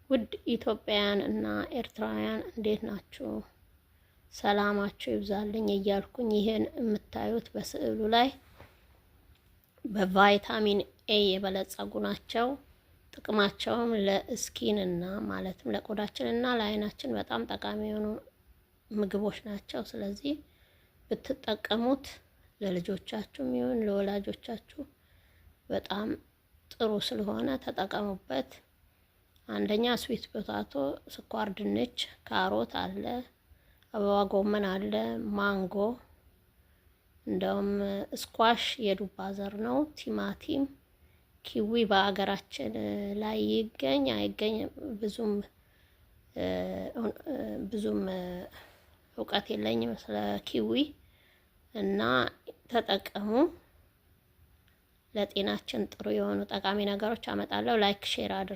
ውድ ኢትዮጵያውያን እና ኤርትራውያን እንዴት ናችሁ? ሰላማችሁ ይብዛልኝ እያልኩኝ ይሄን የምታዩት በስዕሉ ላይ በቫይታሚን ኤ የበለጸጉ ናቸው። ጥቅማቸውም ለስኪን እና ማለትም ለቆዳችን እና ለዓይናችን በጣም ጠቃሚ የሆኑ ምግቦች ናቸው። ስለዚህ ብትጠቀሙት ለልጆቻችሁም ይሁን ለወላጆቻችሁ በጣም ጥሩ ስለሆነ ተጠቀሙበት። አንደኛ ስዊት ፖታቶ፣ ስኳር ድንች፣ ካሮት አለ፣ አበባ ጎመን አለ፣ ማንጎ፣ እንደውም ስኳሽ የዱባ ዘር ነው፣ ቲማቲም፣ ኪዊ በአገራችን ላይ ይገኝ አይገኝ ብዙም እውቀት የለኝም ስለ ኪዊ እና ተጠቀሙ። ለጤናችን ጥሩ የሆኑ ጠቃሚ ነገሮች አመጣለሁ። ላይክ ሼር አድርጉ።